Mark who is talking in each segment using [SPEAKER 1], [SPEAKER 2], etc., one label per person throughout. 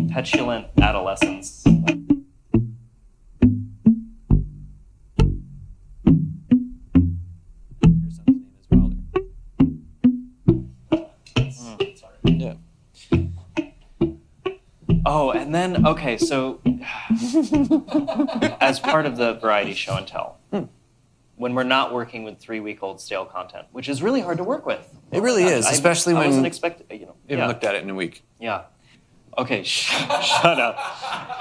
[SPEAKER 1] petulant adolescents.
[SPEAKER 2] Yeah.
[SPEAKER 1] Oh, and then, okay, so as part of the variety show and tell, when we're not working with 3-week-old stale content, which is really hard to work with.
[SPEAKER 2] It really is, especially when
[SPEAKER 1] I wasn't expecting,
[SPEAKER 2] you haven't looked at it in a week.
[SPEAKER 1] Yeah. Okay, shut up.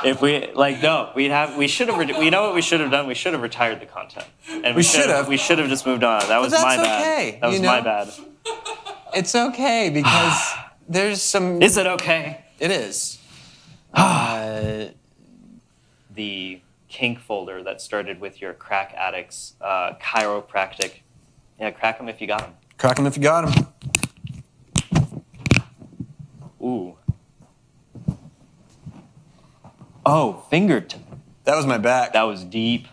[SPEAKER 1] If we, no, we should have, you know what we should have done? We should have retired the content. And we should have just moved on. That was my bad.
[SPEAKER 2] Okay.
[SPEAKER 1] That was my bad.
[SPEAKER 2] It's okay, because there's some...
[SPEAKER 1] Is it okay?
[SPEAKER 2] It is.
[SPEAKER 1] The kink folder that started with your crack addicts, chiropractic. Yeah, crack them if you got them.
[SPEAKER 2] Crack them if you got them.
[SPEAKER 1] Ooh. Oh, fingertip.
[SPEAKER 2] That was my back.
[SPEAKER 1] That was deep.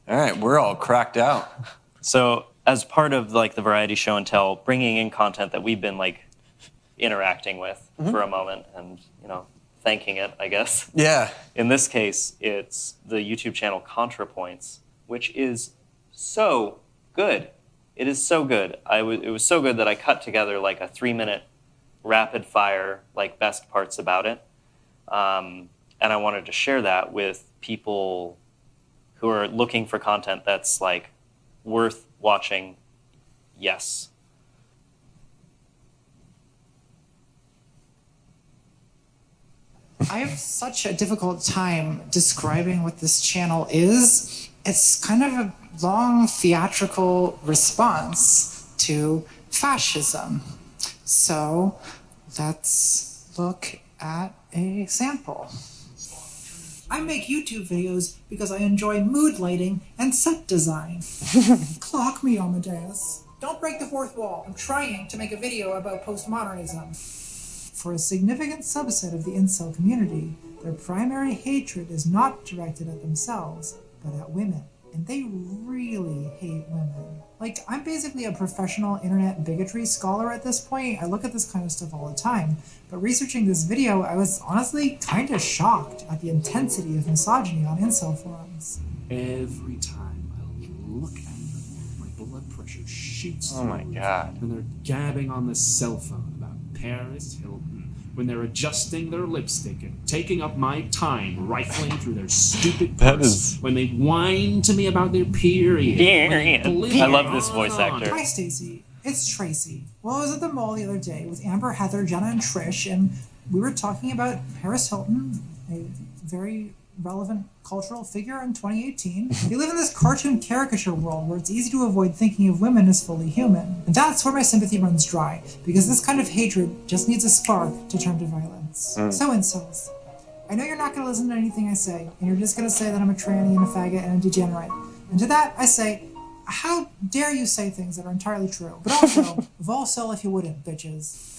[SPEAKER 2] All right, we're all cracked out.
[SPEAKER 1] So as part of the variety show and tell, bringing in content that we've been interacting with for a moment and, thanking it, I guess.
[SPEAKER 2] Yeah.
[SPEAKER 1] In this case, it's the YouTube channel ContraPoints, which is so good. It is so good. It was so good that I cut together a 3-minute rapid fire, best parts about it. And I wanted to share that with people who are looking for content that's worth watching. Yes.
[SPEAKER 3] I have such a difficult time describing what this channel is. It's kind of a long theatrical response to fascism. So let's look at a sample. I make YouTube videos because I enjoy mood lighting and set design. Clock me, Amadeus. Don't break the fourth wall. I'm trying to make a video about postmodernism. For a significant subset of the incel community, their primary hatred is not directed at themselves, but at women. And they really hate women. I'm basically a professional internet bigotry scholar at this point. I look at this kind of stuff all the time. But researching this video, I was honestly kind of shocked at the intensity of misogyny on incel forums.
[SPEAKER 4] Every time I look at them, my blood pressure shoots through.
[SPEAKER 1] Oh my God.
[SPEAKER 4] When they're gabbing on the cell phone about Paris Hilton, when they're adjusting their lipstick and taking up my time rifling through their stupid purse, when they whine to me about their period.
[SPEAKER 1] I love this voice actor.
[SPEAKER 3] Hi, Stacy. It's Tracy. Well, I was at the mall the other day with Amber, Heather, Jenna, and Trish, and we were talking about Paris Hilton, a very relevant cultural figure in 2018. They live in this cartoon caricature world where it's easy to avoid thinking of women as fully human. And that's where my sympathy runs dry, because this kind of hatred just needs a spark to turn to violence. So incels, I know you're not going to listen to anything I say, and you're just going to say that I'm a tranny and a faggot and a degenerate. And to that, I say, how dare you say things that are entirely true? But also, vol cell if you wouldn't, bitches.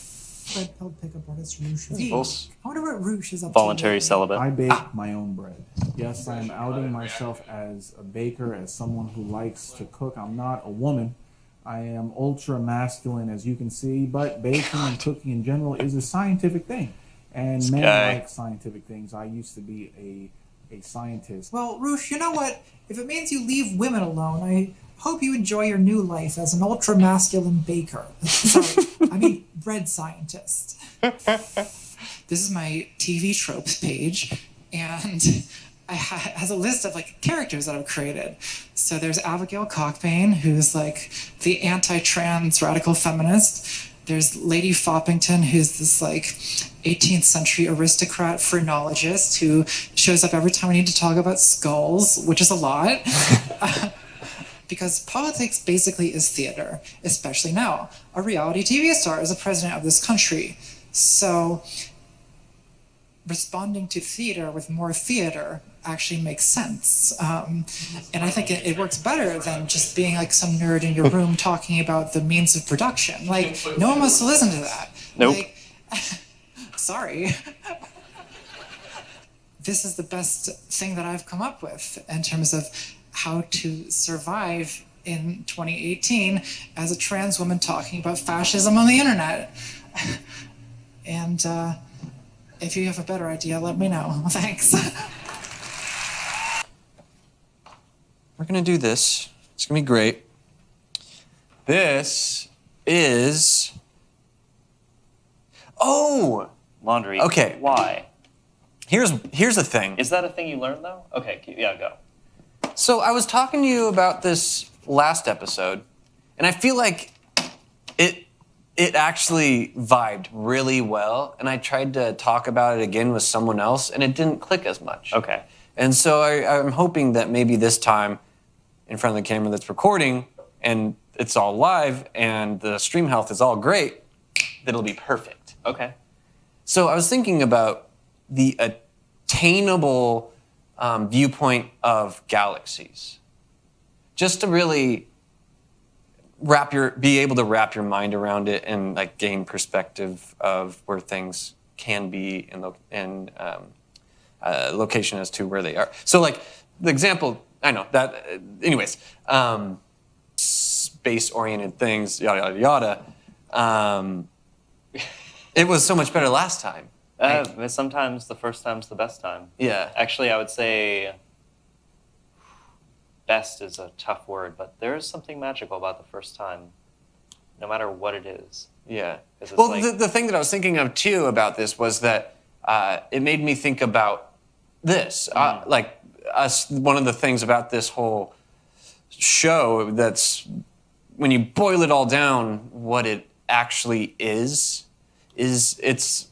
[SPEAKER 3] Red-pilled pickup artist Roosh V. I wonder what Roosh is up to.
[SPEAKER 1] Voluntary celibate.
[SPEAKER 5] I bake my own bread. Yes, I am outing myself as a baker, as someone who likes to cook. I'm not a woman. I am ultra masculine, as you can see, but baking and cooking in general is a scientific thing. And men like scientific things. I used to be a scientist.
[SPEAKER 3] Well, Roosh, you know what? If it means you leave women alone, I hope you enjoy your new life as an ultra-masculine baker. Sorry, I mean bread scientist. This is my TV tropes page, and it has a list of characters that I've created. So there's Abigail Cockbane, who's the anti-trans radical feminist. There's Lady Foppington, who's this 18th century aristocrat phrenologist who shows up every time we need to talk about skulls, which is a lot. Because politics basically is theater, especially now. A reality TV star is the president of this country. So responding to theater with more theater actually makes sense. And I think it works better than just being some nerd in your room talking about the means of production. No one wants to listen to that.
[SPEAKER 1] Nope.
[SPEAKER 3] Sorry. This is the best thing that I've come up with in terms of how to survive in 2018 as a trans woman talking about fascism on the internet. And If you have a better idea, let me know. Thanks.
[SPEAKER 2] We're going to do this. It's going to be great. This is... Oh!
[SPEAKER 1] Laundry.
[SPEAKER 2] Okay.
[SPEAKER 1] Why?
[SPEAKER 2] Here's the thing.
[SPEAKER 1] Is that a thing you learned, though? Okay, yeah, go.
[SPEAKER 2] So I was talking to you about this last episode, and I feel like it actually vibed really well, and I tried to talk about it again with someone else, and it didn't click as much.
[SPEAKER 1] Okay.
[SPEAKER 2] And so I'm hoping that maybe this time, in front of the camera that's recording, and it's all live, and the stream health is all great, that it'll be perfect.
[SPEAKER 1] Okay.
[SPEAKER 2] So I was thinking about the attainable viewpoint of galaxies, just to really be able to wrap your mind around it and like gain perspective of where things can be in location as to where they are. So like the example, I know that, anyways, space-oriented things, yada, yada, yada. It was so much better last time.
[SPEAKER 1] Sometimes the first time's the best time.
[SPEAKER 2] Yeah.
[SPEAKER 1] Actually, I would say best is a tough word, but there is something magical about the first time, no matter what it is.
[SPEAKER 2] Yeah.
[SPEAKER 1] Well,
[SPEAKER 2] like, the thing that I was thinking of too about this was that it made me think about this. Like one of the things about this whole show that's, when you boil it all down, what it actually is it's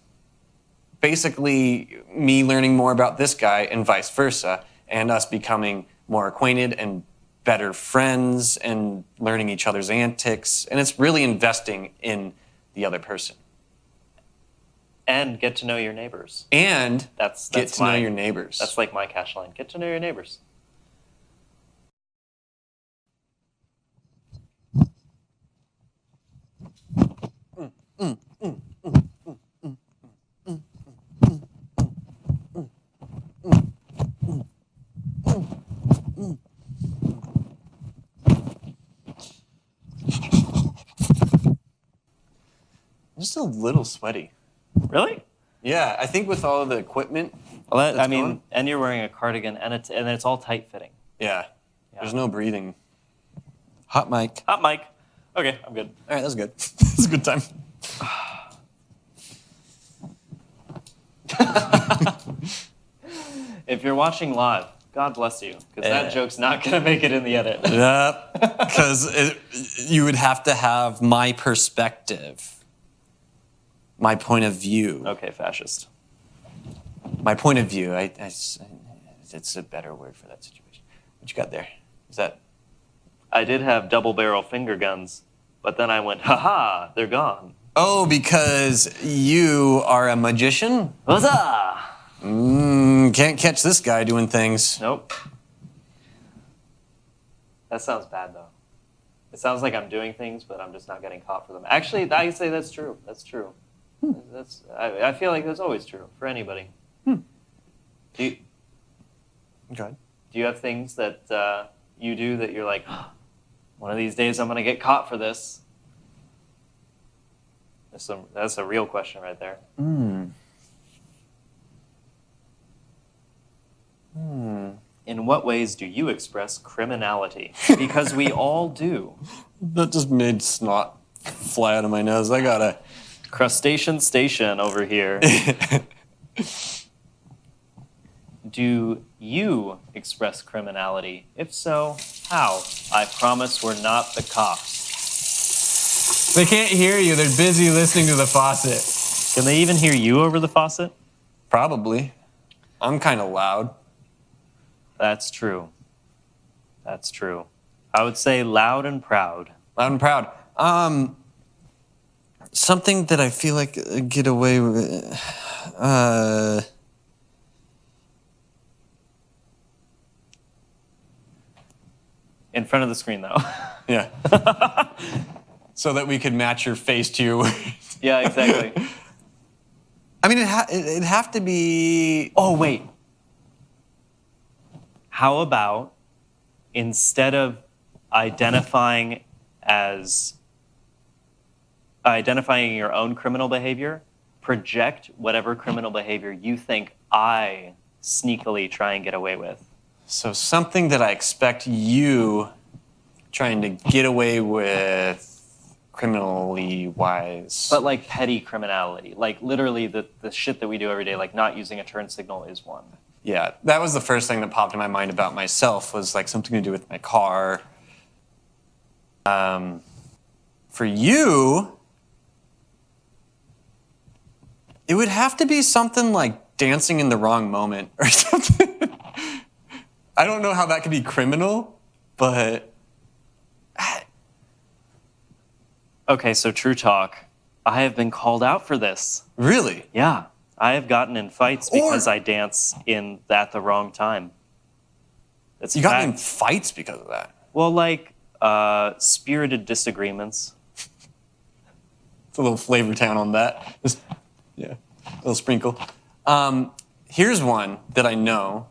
[SPEAKER 2] basically me learning more about this guy and vice versa, and us becoming more acquainted and better friends and learning each other's antics. And it's really investing in the other person.
[SPEAKER 1] And get to know your neighbors.
[SPEAKER 2] And
[SPEAKER 1] that's
[SPEAKER 2] get to know your neighbors.
[SPEAKER 1] That's like my cash line. Get to know your neighbors.
[SPEAKER 2] Just a little sweaty.
[SPEAKER 1] Really?
[SPEAKER 2] Yeah, I think with all of the equipment.
[SPEAKER 1] Well, and you're wearing a cardigan, and it's all tight fitting.
[SPEAKER 2] Yeah. There's no breathing. Hot mic.
[SPEAKER 1] Hot mic. Okay, I'm good.
[SPEAKER 2] All right, that's good. That's a good time.
[SPEAKER 1] If you're watching live, God bless you, because that joke's not going to make it in the edit.
[SPEAKER 2] Yep, because you would have to have my perspective, my point of view.
[SPEAKER 1] Okay, fascist.
[SPEAKER 2] My point of view. It's a better word for that situation. What you got there? Is that?
[SPEAKER 1] I did have double-barrel finger guns, but then I went, ha-ha, they're gone.
[SPEAKER 2] Oh, because you are a magician?
[SPEAKER 1] Huzzah!
[SPEAKER 2] Can't catch this guy doing things.
[SPEAKER 1] Nope. That sounds bad, though. It sounds like I'm doing things, but I'm just not getting caught for them. Actually, I say that's true. That's true. I feel like that's always true for anybody. Do you have things that you do that you're like, one of these days I'm going to get caught for this? That's a real question right there. In what ways do you express criminality? Because we all do.
[SPEAKER 2] That just made snot fly out of my nose. I gotta...
[SPEAKER 1] Crustacean station over here. Do you express criminality? If so, how? I promise we're not the cops.
[SPEAKER 2] They can't hear you. They're busy listening to the faucet.
[SPEAKER 1] Can they even hear you over the faucet?
[SPEAKER 2] Probably. I'm kind of loud.
[SPEAKER 1] That's true. That's true. I would say loud and proud.
[SPEAKER 2] Loud and proud. Something that I feel like I get away with.
[SPEAKER 1] In front of the screen, though.
[SPEAKER 2] Yeah. So that we could match your face to your words.
[SPEAKER 1] Yeah, exactly.
[SPEAKER 2] I mean, it'd have to be...
[SPEAKER 1] Oh, wait. How about instead of identifying your own criminal behavior, project whatever criminal behavior you think I sneakily try and get away with.
[SPEAKER 2] So something that I expect you trying to get away with criminally wise.
[SPEAKER 1] But like petty criminality, like literally the shit that we do every day, like not using a turn signal is one.
[SPEAKER 2] Yeah, that was the first thing that popped in my mind about myself, was like something to do with my car. For you, it would have to be something like dancing in the wrong moment or something. I don't know how that could be criminal, but...
[SPEAKER 1] Okay, so true talk. I have been called out for this.
[SPEAKER 2] Really?
[SPEAKER 1] Yeah. I have gotten in fights because I dance at the wrong time. That's
[SPEAKER 2] You got in fights because of that?
[SPEAKER 1] Well, like spirited disagreements.
[SPEAKER 2] It's a little flavor town on that. Just, yeah, a little sprinkle. Here's one that I know.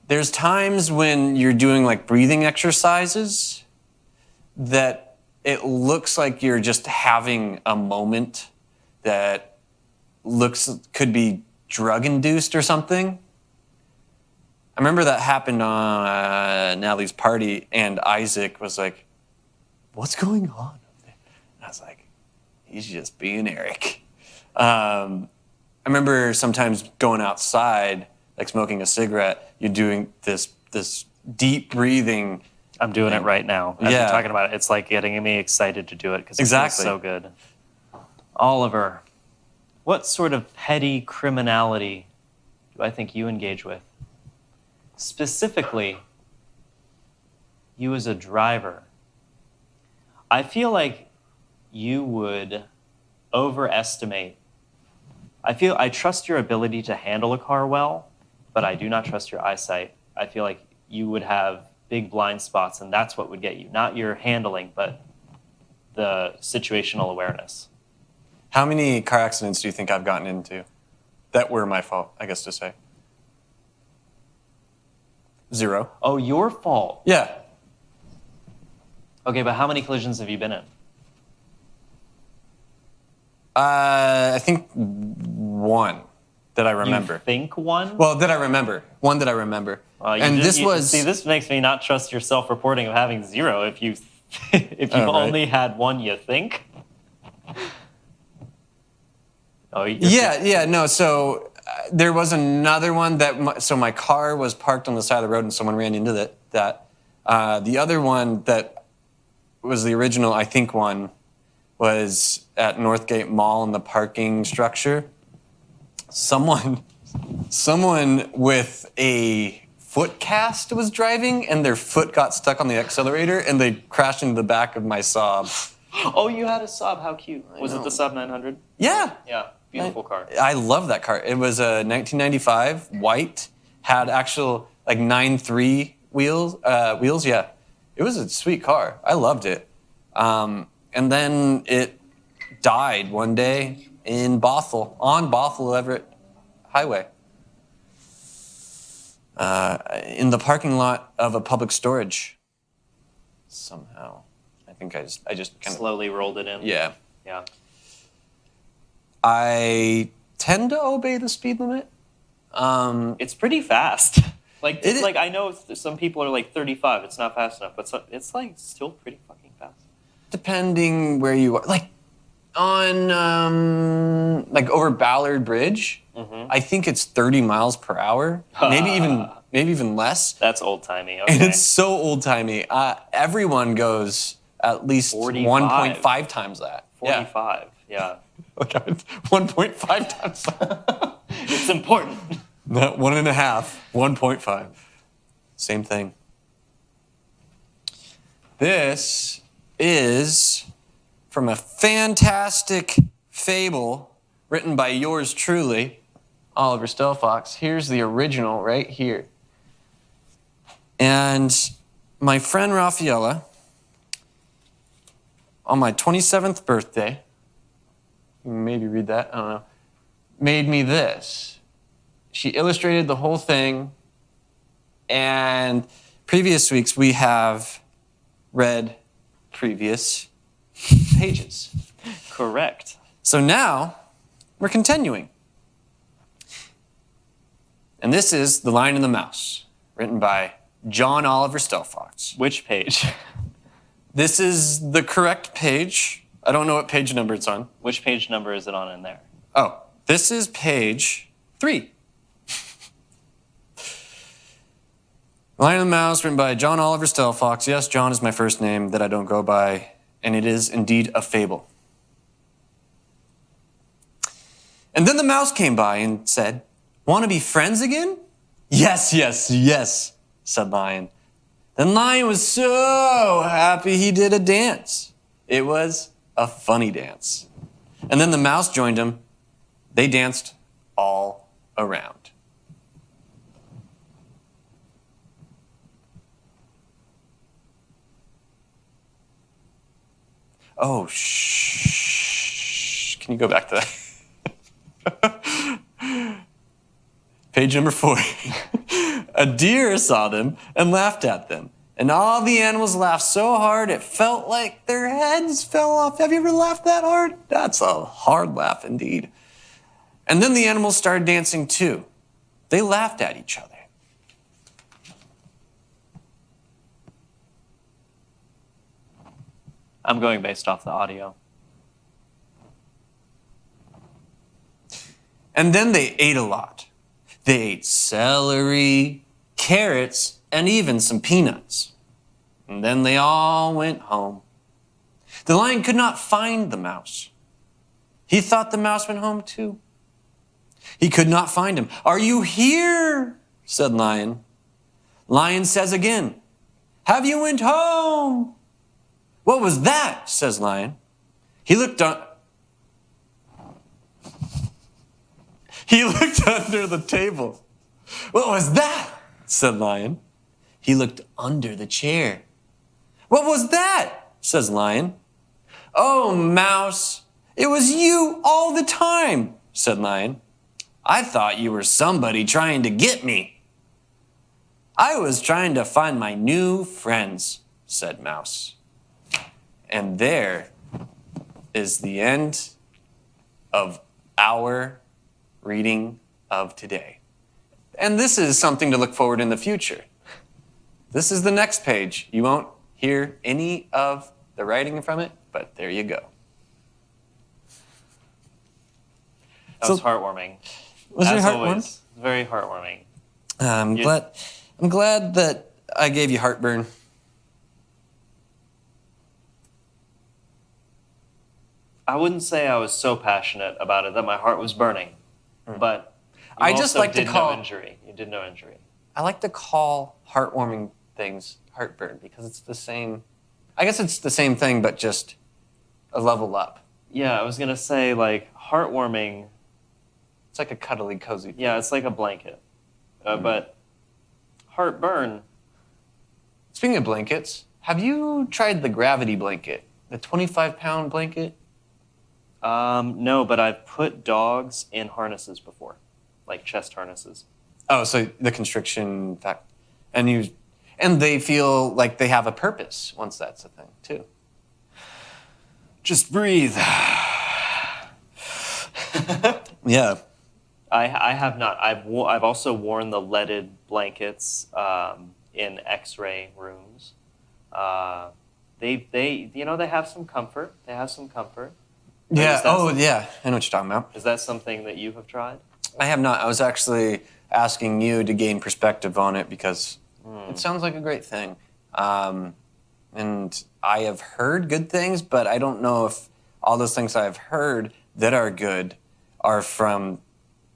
[SPEAKER 2] There's times when you're doing like breathing exercises that it looks like you're just having a moment that could be drug induced or something. I remember that happened on Natalie's party, and Isaac was like, "What's going on?" And I was like, "He's just being Eric." I remember sometimes going outside, like smoking a cigarette. You're doing this deep breathing.
[SPEAKER 1] I'm doing it right now. As
[SPEAKER 2] Yeah.
[SPEAKER 1] you're talking about it, it's like getting me excited to do it because it
[SPEAKER 2] Exactly.
[SPEAKER 1] feels so good. Oliver, what sort of petty criminality do I think you engage with? Specifically, you as a driver. I feel like you would overestimate. I trust your ability to handle a car well, but I do not trust your eyesight. I feel like you would have big blind spots, and that's what would get you. Not your handling, but the situational awareness.
[SPEAKER 2] How many car accidents do you think I've gotten into that were my fault, I guess to say? 0.
[SPEAKER 1] Oh, your fault.
[SPEAKER 2] Yeah.
[SPEAKER 1] Okay, but how many collisions have you been in?
[SPEAKER 2] I think one that I remember.
[SPEAKER 1] You think one?
[SPEAKER 2] Well, that I remember. One that I remember.
[SPEAKER 1] See, this makes me not trust your self-reporting of having 0 if you've
[SPEAKER 2] Right.
[SPEAKER 1] only had one you think. Oh,
[SPEAKER 2] No. So there was another one so my car was parked on the side of the road and someone ran into that. The other one that was the original, I think, one was at Northgate Mall in the parking structure. Someone with a foot cast was driving and their foot got stuck on the accelerator and they crashed into the back of my Saab.
[SPEAKER 1] Oh, you had a Saab. How cute. Was it
[SPEAKER 2] know.
[SPEAKER 1] the Saab 900?
[SPEAKER 2] Yeah.
[SPEAKER 1] Yeah, beautiful car.
[SPEAKER 2] I love that car. It was a 1995 white, had actual like 9.3 wheels. Yeah, it was a sweet car. I loved it. And then it died one day in Bothell, on Bothell Everett Highway, in the parking lot of a public storage. Somehow, I think I just kind of
[SPEAKER 1] Slowly rolled it in.
[SPEAKER 2] yeah.
[SPEAKER 1] Yeah.
[SPEAKER 2] I tend to obey the speed limit.
[SPEAKER 1] It's pretty fast. Like,
[SPEAKER 2] It is-
[SPEAKER 1] I know some people are like 35. It's not fast enough, but it's like still pretty fucking fast.
[SPEAKER 2] Depending where you are, like on like over Ballard Bridge, I think it's 30 miles per hour, maybe even less.
[SPEAKER 1] That's old timey.
[SPEAKER 2] And
[SPEAKER 1] Okay.
[SPEAKER 2] it's so old timey. Everyone goes at least
[SPEAKER 1] 45.
[SPEAKER 2] 1.5 times that.
[SPEAKER 1] 45. Yeah.
[SPEAKER 2] Look at it, 1.5 times that.
[SPEAKER 1] It's important.
[SPEAKER 2] Not 1.5, 1.5. Same thing. This is from a fantastic fable written by yours truly, Oliver Stelfox. Here's the original right here. And my friend Raffaella, on my 27th birthday, maybe read that, I don't know, made me this. She illustrated the whole thing, and previous weeks we have read previous pages.
[SPEAKER 1] Correct.
[SPEAKER 2] So now We're continuing. And this is The Lion and the Mouse, written by John Oliver Stelfox.
[SPEAKER 1] Which page?
[SPEAKER 2] This is the correct page. I don't know what page number it's on.
[SPEAKER 1] Which page number is it on in there?
[SPEAKER 2] Oh, this is page 3. Lion and the Mouse, written by John Oliver Stelfox. Yes, John is my first name that I don't go by, and it is indeed a fable. And then the mouse came by and said, "Want to be friends again?" "Yes, yes, yes," said Lion. Then Lion was so happy he did a dance. It was a funny dance. And then the mouse joined him. They danced all around. Oh, shh. Can you go back to that? Page number 4. A deer saw them and laughed at them. And all the animals laughed so hard it felt like their heads fell off. Have you ever laughed that hard? That's a hard laugh indeed. And then the animals started dancing too. They laughed at each other.
[SPEAKER 1] I'm going based off the audio.
[SPEAKER 2] And then they ate a lot. They ate celery, carrots, and even some peanuts. And then they all went home. The lion could not find the mouse. He thought the mouse went home too. He could not find him. "Are you here?" said Lion. Lion says again, "Have you went home?" "What was that?" says Lion. He looked under the table. "What was that?" said Lion. He looked under the chair. "What was that?" says Lion. "Oh, Mouse, it was you all the time," said Lion. "I thought you were somebody trying to get me." "I was trying to find my new friends," said Mouse. And there is the end of our reading of today. And this is something to look forward in the future. This is the next page. You won't hear any of the writing from it, but there you go.
[SPEAKER 1] That was heartwarming.
[SPEAKER 2] Was it
[SPEAKER 1] As
[SPEAKER 2] heartwarming?
[SPEAKER 1] always, very heartwarming.
[SPEAKER 2] I'm glad that I gave you heartburn.
[SPEAKER 1] I wouldn't say I was so passionate about it that my heart was burning, but you
[SPEAKER 2] I just
[SPEAKER 1] also
[SPEAKER 2] like to
[SPEAKER 1] did
[SPEAKER 2] call-
[SPEAKER 1] no injury. You did no injury.
[SPEAKER 2] I like to call heartwarming things heartburn because it's the same. I guess it's the same thing, but just a level up.
[SPEAKER 1] Yeah, I was gonna say like heartwarming.
[SPEAKER 2] It's like a cuddly, cozy thing.
[SPEAKER 1] Yeah, it's like a blanket, but heartburn.
[SPEAKER 2] Speaking of blankets, have you tried the gravity blanket? The 25-pound blanket?
[SPEAKER 1] No, but I've put dogs in harnesses before, like chest harnesses.
[SPEAKER 2] Oh, so the constriction fact. And they feel like they have a purpose once that's a thing, too.
[SPEAKER 1] Just breathe.
[SPEAKER 2] Yeah.
[SPEAKER 1] I have not. I've also worn the leaded blankets in X-ray rooms. They have some comfort. They have some comfort.
[SPEAKER 2] Yeah. Oh, yeah. I know what you're talking about.
[SPEAKER 1] Is that something that you have tried?
[SPEAKER 2] I have not. I was actually asking you to gain perspective on it because it sounds like a great thing. And I have heard good things, but I don't know if all those things I've heard that are good are from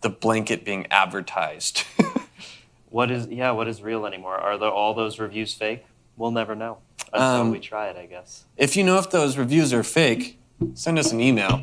[SPEAKER 2] the blanket being advertised.
[SPEAKER 1] What is real anymore? Are all those reviews fake? We'll never know until we try it, I guess.
[SPEAKER 2] If you know if those reviews are fake, send us an email.